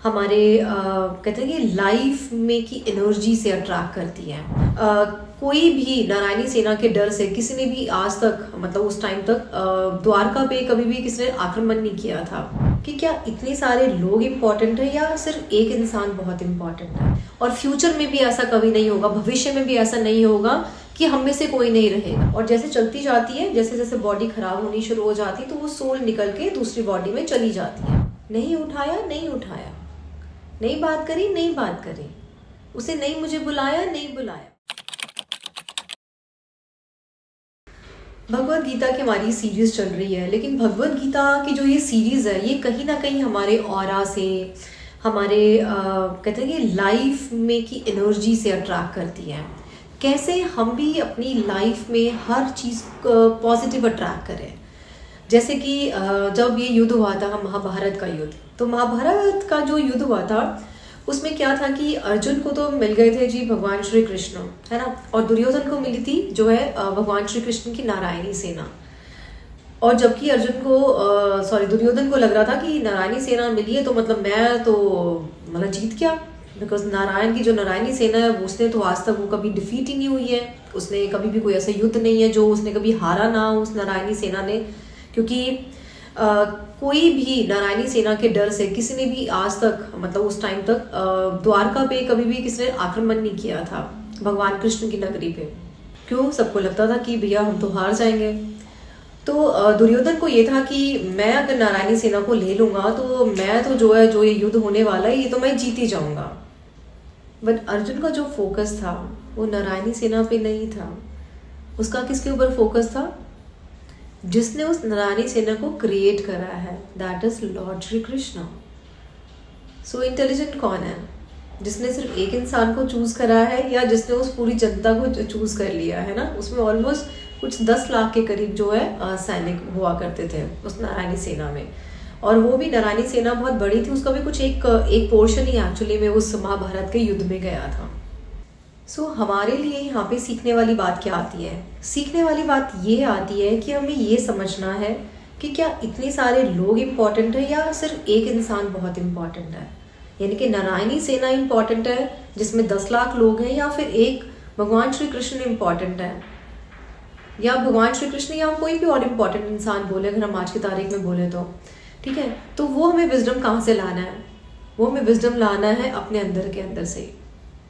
हमारे कहते हैं कि लाइफ में की एनर्जी से अट्रैक्ट करती है। कोई भी नारायणी सेना के डर से किसी ने भी आज तक मतलब उस टाइम तक द्वारका पे कभी भी किसी ने आक्रमण नहीं किया था कि क्या इतने सारे लोग इम्पोर्टेंट है या सिर्फ एक इंसान बहुत इम्पोर्टेंट है। और फ्यूचर में भी ऐसा कभी नहीं होगा, भविष्य में भी ऐसा नहीं होगा कि हम में से कोई नहीं रहेगा। और जैसे चलती जाती है, जैसे जैसे बॉडी खराब होनी शुरू हो जाती है तो वो सोल निकल के दूसरी बॉडी में चली जाती है। नहीं उठाया, नहीं उठाया, नहीं बात करी, नहीं बात करी, उसे नहीं मुझे बुलाया, नहीं बुलाया। भगवत गीता की हमारी सीरीज चल रही है, लेकिन भगवत गीता की जो ये सीरीज है ये कहीं ना कहीं हमारे ऑरा से, हमारे कहते हैं कि लाइफ में की एनर्जी से अट्रैक्ट करती है। कैसे हम भी अपनी लाइफ में हर चीज़ पॉजिटिव अट्रैक्ट करें। जैसे कि जब ये युद्ध हुआ था महाभारत का युद्ध, तो महाभारत का जो युद्ध हुआ था उसमें क्या था कि अर्जुन को तो मिल गए थे जी भगवान श्री कृष्ण, है ना, और दुर्योधन को मिली थी जो है भगवान श्री कृष्ण की नारायणी सेना। और जबकि अर्जुन को दुर्योधन को लग रहा था कि नारायणी सेना मिली है तो मतलब मैं तो मतलब जीत गया, बिकॉज नारायण की जो नारायणी सेना है उसने तो आज तक वो कभी डिफीट ही नहीं हुई है। उसने कभी भी कोई ऐसा युद्ध नहीं है जो उसने कभी हारा ना हो उस नारायणी सेना ने, क्योंकि कोई भी नारायणी सेना के डर से किसी ने भी आज तक मतलब उस टाइम तक द्वारका पे कभी भी किसी ने आक्रमण नहीं किया था भगवान कृष्ण की नगरी पे। क्यों? सबको लगता था कि भैया हम तो हार जाएंगे। तो दुर्योधन को ये था कि मैं अगर नारायणी सेना को ले लूंगा तो मैं तो जो ये युद्ध होने वाला है ये तो मैं जीत ही जाऊंगा। बट अर्जुन का जो फोकस था वो नारायणी सेना पे नहीं था, उसका किसके ऊपर फोकस था? जिसने उस नारायणी सेना को क्रिएट करा है, that is Lord Shri Krishna. So intelligent कौन है? जिसने सिर्फ एक इंसान को चूज करा है या जिसने उस पूरी जनता को चूज कर लिया है ना। उसमें ऑलमोस्ट कुछ 10 लाख के करीब जो है सैनिक हुआ करते थे उस नारायणी सेना में, और वो भी नारायणी सेना बहुत बड़ी थी, उसका भी कुछ एक पोर्शन ही एक्चुअली में उस महाभारत के युद्ध में गया था। सो हमारे लिए यहाँ पे सीखने वाली बात क्या आती है? सीखने वाली बात ये आती है कि हमें ये समझना है कि क्या इतने सारे लोग इम्पोर्टेंट है या सिर्फ एक इंसान बहुत इम्पोर्टेंट है। यानी कि नारायणी सेना इम्पोर्टेंट है जिसमें 10 लाख लोग हैं, या फिर एक भगवान श्री कृष्ण इम्पोर्टेंट है, या भगवान श्री कृष्ण या कोई भी और इम्पोर्टेंट इंसान बोले, अगर हम आज की तारीख में बोले तो ठीक है। तो वो हमें विजडम कहाँ से लाना है? वो हमें विजडम लाना है अपने अंदर के अंदर से।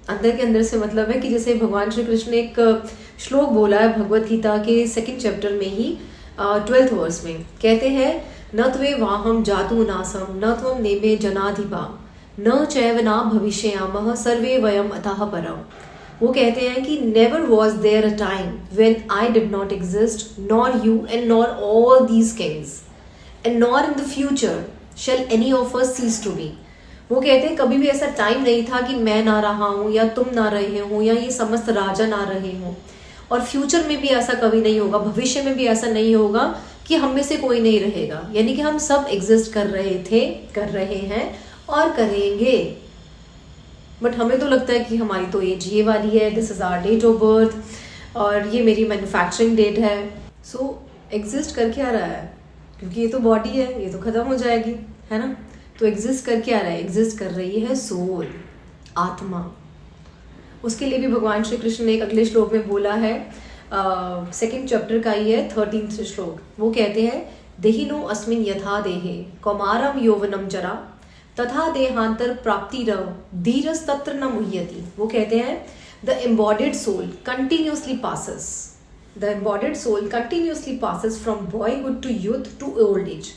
अंदर के अंदर से मतलब है कि जैसे भगवान श्री कृष्ण ने एक श्लोक बोला है भगवत गीता के 2nd चैप्टर में ही 12th वर्स में, कहते हैं न त्वे वाहम जातु नासम न त्वम नेमे जनाधिपा न चैव ना भविष्यामः सर्वे वयम अतः परम। वो कहते हैं कि never was there a time when I did not exist nor you and nor all these kings and nor in the future shall any of us cease to be. वो कहते हैं कभी भी ऐसा टाइम नहीं था कि मैं ना रहा हूँ या तुम ना रहे हो या ये समस्त राजा ना रहे हो, और फ्यूचर में भी ऐसा कभी नहीं होगा, भविष्य में भी ऐसा नहीं होगा कि हम में से कोई नहीं रहेगा। यानी कि हम सब एग्जिस्ट कर रहे थे, कर रहे हैं और करेंगे। बट हमें तो लगता है कि हमारी तो एज ये वाली है, this is our date of birth और ये मेरी मैन्युफैक्चरिंग डेट है। सो एग्जिस्ट कर क्या रहा है? क्योंकि ये तो बॉडी है, ये तो खत्म हो जाएगी, है ना। तो एग्जिस्ट कर क्या रहा है? एग्जिस्ट कर रही है सोल, आत्मा। उसके लिए भी भगवान श्री कृष्ण ने एक अगले श्लोक में बोला है, 2nd चैप्टर का ही है 13th श्लोक। वो कहते हैं देहिनो अस्मिन यथा देहे कौमारम यौवनम जरा तथा देहांतर प्राप्तिरव धीरस तत्र न मुह्यति। वो कहते हैं the embodied soul continuously passes, the embodied soul continuously passes from boyhood to youth to old age.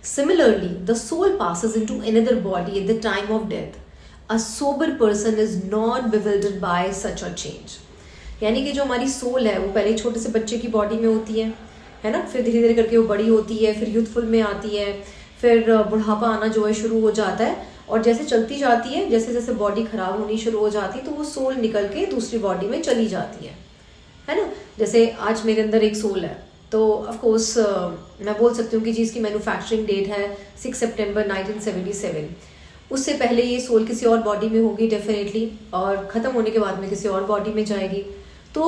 Similarly, the soul passes into another body at the time of death. A sober person is not bewildered by such a change. यानी कि जो हमारी soul है वो पहले छोटे से बच्चे की बॉडी में होती है ना, फिर धीरे धीरे करके वो बड़ी होती है, फिर यूथफुल में आती है, फिर बुढ़ापा आना जो है शुरू हो जाता है, और जैसे चलती जाती है, जैसे जैसे बॉडी खराब होनी शुरू हो जाती है तो वो सोल निकल के दूसरी बॉडी में चली जाती है ना। जैसे आज मेरे अंदर एक सोल है तो ऑफ कोर्स मैं बोल सकती हूँ कि जी इसकी मैन्युफैक्चरिंग डेट है 6 सितंबर 1977। उससे पहले ये सोल किसी और बॉडी में होगी डेफिनेटली, और ख़त्म होने के बाद में किसी और बॉडी में जाएगी। तो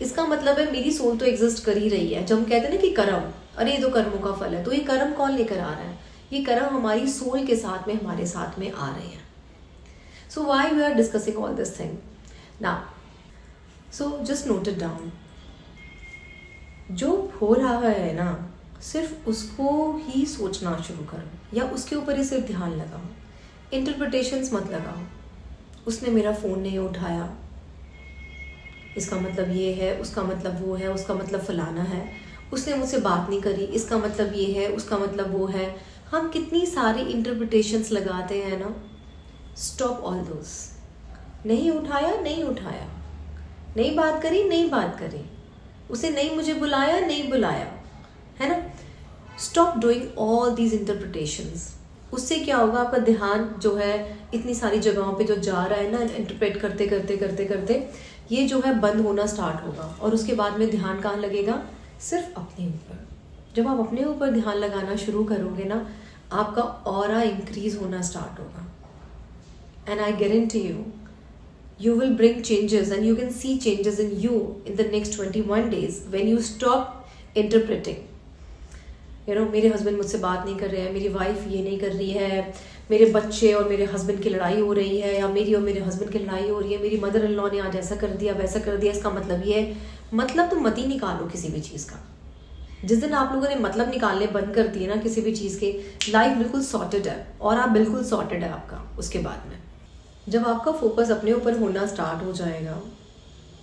इसका मतलब है मेरी सोल तो एग्जिस्ट कर ही रही है। जब हम कहते हैं ना कि कर्म, अरे ये तो कर्मों का फल है, तो ये कर्म कौन लेकर आ रहा है? ये कर्म हमारी सोल के साथ में हमारे साथ में आ रहे हैं. So why we are discussing all this thing now. So just note it down. जो हो रहा है ना, सिर्फ उसको ही सोचना शुरू करो या उसके ऊपर ही सिर्फ ध्यान लगाओ. इंटरप्रिटेशंस मत लगाओ. उसने मेरा फ़ोन नहीं उठाया, इसका मतलब ये है, उसका मतलब वो है, उसका मतलब फलाना है. उसने मुझसे बात नहीं करी, इसका मतलब ये है, उसका मतलब वो है. हम कितनी सारी इंटरप्रिटेशंस लगाते हैं ना. Stop all those. नहीं उठाया, नहीं उठाया. नहीं बात करी, नहीं बात करी. उसे नहीं मुझे बुलाया, नहीं बुलाया, है ना. Stop doing all these interpretations. उससे क्या होगा, आपका ध्यान जो है इतनी सारी जगहों पे जो जा रहा है ना, इंटरप्रेट करते करते करते करते ये जो है बंद होना स्टार्ट होगा. और उसके बाद में ध्यान कहाँ लगेगा, सिर्फ अपने ऊपर. जब आप अपने ऊपर ध्यान लगाना शुरू करोगे ना, आपका ऑरा इंक्रीज होना स्टार्ट होगा. And I guarantee you, you will bring changes and you can see changes in you in the next 21 days when you stop interpreting. मेरे हस्बैंड मुझसे बात नहीं कर रहे हैं, मेरी वाइफ ये नहीं कर रही है, मेरे बच्चे और मेरे हस्बैंड की लड़ाई हो रही है, या मेरी और मेरे हस्बैंड की लड़ाई हो रही है, मेरी मदर इन लॉ ने आज ऐसा कर दिया वैसा कर दिया. इसका मतलब ये है. मतलब तो मत ही निकालो किसी भी चीज़ का. जिस दिन आप लोगों ने मतलब निकालने बंद कर दिए ना किसी भी चीज़ के, लाइफ बिल्कुल सॉर्टेड है और आप बिल्कुल सॉर्टेड है आपका. उसके बाद में जब आपका फोकस अपने ऊपर होना स्टार्ट हो जाएगा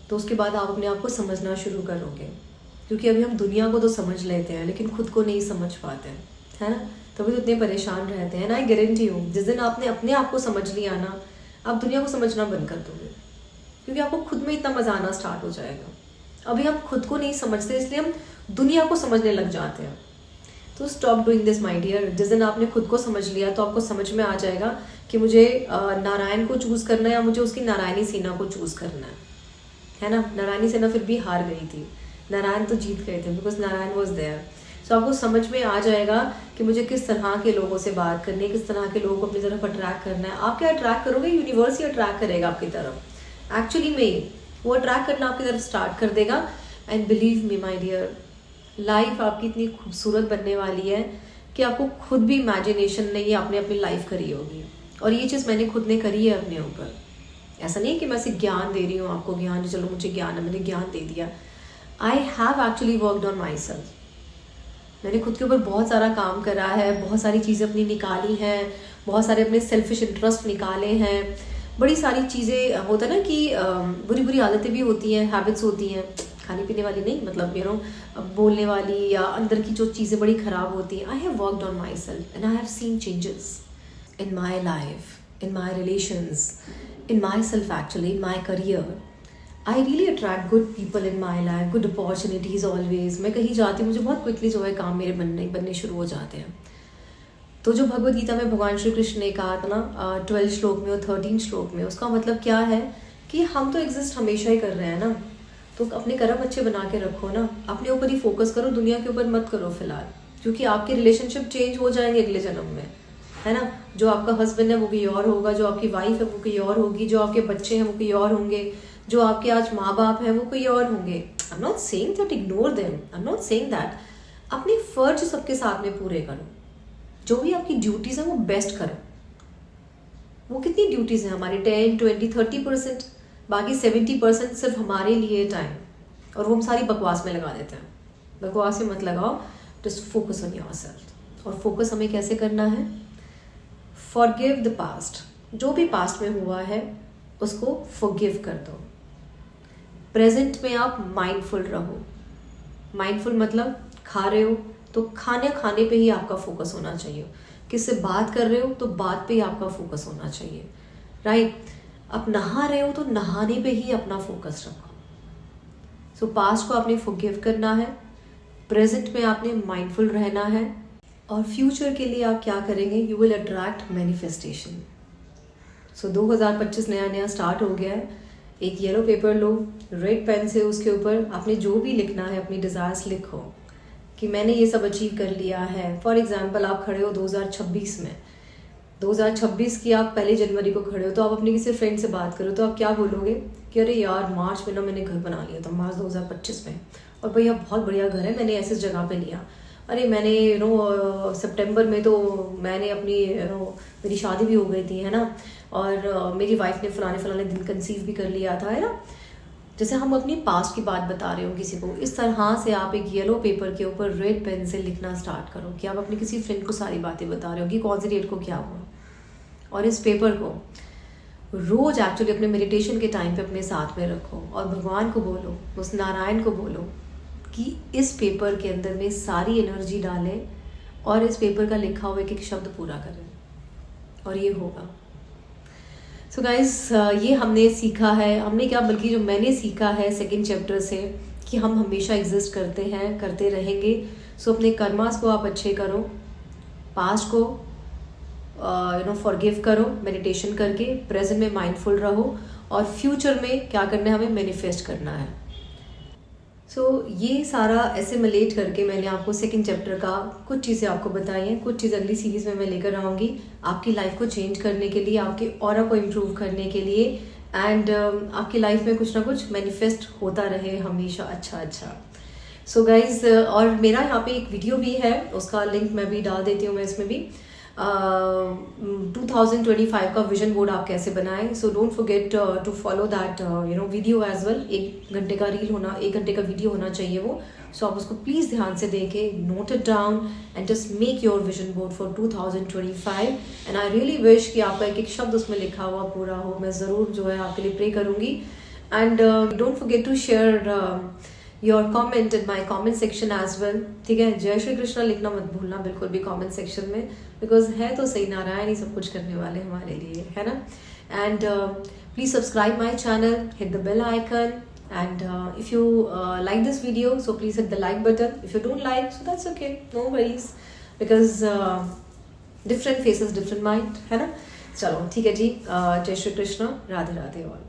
तो उसके बाद आप अपने आप को समझना शुरू करोगे. क्योंकि अभी हम दुनिया को तो समझ लेते हैं लेकिन खुद को नहीं समझ पाते हैं, है ना. तभी तो इतने परेशान रहते हैं ना. आई गारंटी हूँ जिस दिन आपने अपने आप को समझ लिया ना, आप दुनिया को समझना बंद कर दोगे. क्योंकि आपको खुद में इतना मजा आना स्टार्ट हो जाएगा. अभी हम खुद को नहीं समझते इसलिए हम दुनिया को समझने लग जाते हैं. तो stop doing this my dear. जिस दिन आपने खुद को समझ लिया तो आपको समझ में आ जाएगा कि मुझे नारायण को चूज़ करना है या मुझे उसकी नारायणी सेना को चूज़ करना है ना. नारायणी सेना फिर भी हार गई थी, नारायण तो जीत गए थे बिकॉज नारायण वॉज देयर. सो आपको समझ में आ जाएगा कि मुझे किस तरह के लोगों से बात करनी है, किस तरह के लोगों को अपनी तरफ अट्रैक्ट करना है. आप क्या अट्रैक्ट करोगे, यूनिवर्स ही अट्रैक्ट करेगा आपकी तरफ. एक्चुअली में वो अट्रैक्ट करना आपकी तरफ स्टार्ट कर देगा. And believe me my dear, life आपकी इतनी खूबसूरत बनने वाली है कि आपको खुद भी इमेजिनेशन नहीं है आपने अपनी लाइफ करी होगी. और ये चीज़ मैंने खुद ने करी है अपने ऊपर. ऐसा नहीं है कि मैं सिर्फ ज्ञान दे रही हूँ आपको, ज्ञान चलो मुझे ज्ञान है मैंने ज्ञान दे दिया. I have actually worked on my self. मैंने खुद के ऊपर बहुत सारा काम करा है, बहुत सारी चीज़ें अपनी निकाली हैं, बहुत सारे अपने सेल्फिश इंटरेस्ट निकाले हैं. बड़ी सारी चीज़ें होता है ना कि बुरी बुरी आदतें भी होती हैं, हैबिट्स होती हैं, खाने पीने वाली नहीं, मतलब बोलने वाली या अंदर की जो चीज़ें बड़ी ख़राब होती हैं. I have worked on my self and I have seen changes in my life, in my relations, in myself actually, in my career. I really attract good people in my life, good opportunities always. मैं कहीं जाती हूँ मुझे बहुत quickly जो है काम मेरे बनने शुरू हो जाते हैं. तो जो भगवद गीता में भगवान श्री कृष्ण ने कहा था ना 12 श्लोक में और 13 श्लोक में, उसका मतलब क्या है कि हम तो एग्जिस्ट हमेशा ही कर रहे हैं ना. तो अपने कर्म अच्छे बना के रखो ना, अपने ऊपर ही फोकस करो, दुनिया के ऊपर मत करो फिलहाल. क्योंकि आपके रिलेशनशिप चेंज हो जाएंगे अगले जन्म में, है ना. जो आपका हस्बैंड है वो कोई और होगा, जो आपकी वाइफ है वो कोई और होगी, जो आपके बच्चे हैं वो कोई और होंगे, जो आपके आज माँ बाप हैं वो कोई और होंगे. I am not saying that ignore them, I am not saying that. अपने फर्ज सबके साथ में पूरे करो. जो भी आपकी ड्यूटीज़ हैं वो बेस्ट करो. वो कितनी ड्यूटीज़ हैं हमारी, 10, 20, 30%, बाकी 70% सिर्फ हमारे लिए टाइम. और वो हम सारी बकवास में लगा देते हैं. बकवास में मत लगाओ, जस्ट फोकस ऑन योरसेल्फ. और फोकस हमें कैसे करना है, फॉरगिव द पास्ट. जो भी पास्ट में हुआ है उसको फॉरगिव कर दो. प्रेजेंट में आप माइंडफुल रहो. माइंडफुल मतलब खा रहे हो तो खाने पे ही आपका फोकस होना चाहिए. किससे बात कर रहे हो तो बात पे ही आपका फोकस होना चाहिए, राइट. आप नहा रहे हो तो नहाने पे ही अपना फोकस रखो. सो पास्ट को आपने फॉरगिव करना है, प्रेजेंट में आपने माइंडफुल रहना है, और फ्यूचर के लिए आप क्या करेंगे, यू विल अट्रैक्ट मैनिफेस्टेशन. सो 2025 नया नया स्टार्ट हो गया है. एक येलो पेपर लो, रेड पेन से उसके ऊपर आपने जो भी लिखना है अपनी डिज़ायर्स लिखो कि मैंने ये सब अचीव कर लिया है. फॉर एग्जांपल आप खड़े हो 2026 में, 2026 की आप 1 जनवरी को खड़े हो, तो आप अपनी किसी फ्रेंड से बात करो तो आप क्या बोलोगे कि अरे यार मार्च में ना मैंने घर बना लिया था, मार्च 2025 में, और भैया बहुत बढ़िया घर है मैंने ऐसी जगह पे लिया. अरे मैंने सितंबर में तो मैंने अपनी मेरी शादी भी हो गई थी, है ना, और मेरी वाइफ ने फलाने फलाने दिन कंसीव भी कर लिया था, है ना। जैसे हम अपनी पास्ट की बात बता रहे हो किसी को, इस तरह से आप एक येलो पेपर के ऊपर रेड पेन से लिखना स्टार्ट करो कि आप अपनी किसी फ्रेंड को सारी बातें बता रहे हो कि कौन सी डेट को क्या हुआ, और इस पेपर को रोज एक्चुअली अपने मेडिटेशन के टाइम पे अपने साथ में रखो और भगवान को बोलो, उस नारायण को बोलो कि इस पेपर के अंदर में सारी एनर्जी डालें और इस पेपर का लिखा हुआ एक एक शब्द पूरा करें, और ये होगा। सो गाइस, ये हमने सीखा है, हमने क्या बल्कि जो मैंने सीखा है सेकंड चैप्टर से, कि हम हमेशा एग्जिस्ट करते हैं, करते रहेंगे। सो अपने कर्मास को आप अच्छे करो, पास्ट को फॉरगिव करो मेडिटेशन करके, प्रेजेंट में माइंडफुल रहो, और फ्यूचर में क्या करना है, हमें मैनिफेस्ट करना है। ये सारा एसिमुलेट करके मैंने आपको सेकंड चैप्टर का कुछ चीज़ें आपको बताई हैं, कुछ चीज़ अगली सीरीज़ में मैं लेकर आऊँगी आपकी लाइफ को चेंज करने के लिए, आपके ऑरा को इम्प्रूव करने के लिए, एंड आपकी लाइफ में कुछ ना कुछ मैनिफेस्ट होता रहे हमेशा अच्छा। सो गाइज, और मेरा यहाँ पे एक वीडियो भी है, उसका लिंक मैं भी डाल देती हूँ मैं इसमें भी, 2025 का विजन बोर्ड आप कैसे बनाएं। So don't forget to follow that video as well. 1 घंटे का रील होना, 1 घंटे का वीडियो होना चाहिए वो। सो आप उसको प्लीज़ ध्यान से देखें, note it down and just make your vision board for 2025। And I really wish कि आपका एक एक शब्द उसमें लिखा हुआ पूरा हो। मैं ज़रूर जो है आपके लिए प्रे करूँगी। And don't forget to share your comment in my comment section as well, ठीक है। जय श्री कृष्णा लिखना मत भूलना बिल्कुल भी कॉमेंट सेक्शन में, बिकॉज है तो सही नारायण ही सब कुछ करने वाले हमारे लिए, है ना। And please subscribe my channel, hit the bell icon, and if you like this video, so please hit the like button. If you don't like, so that's okay, no worries, because different faces different mind, है ना। चलो ठीक है जी, जय Shri Krishna, Radhe Radhe all.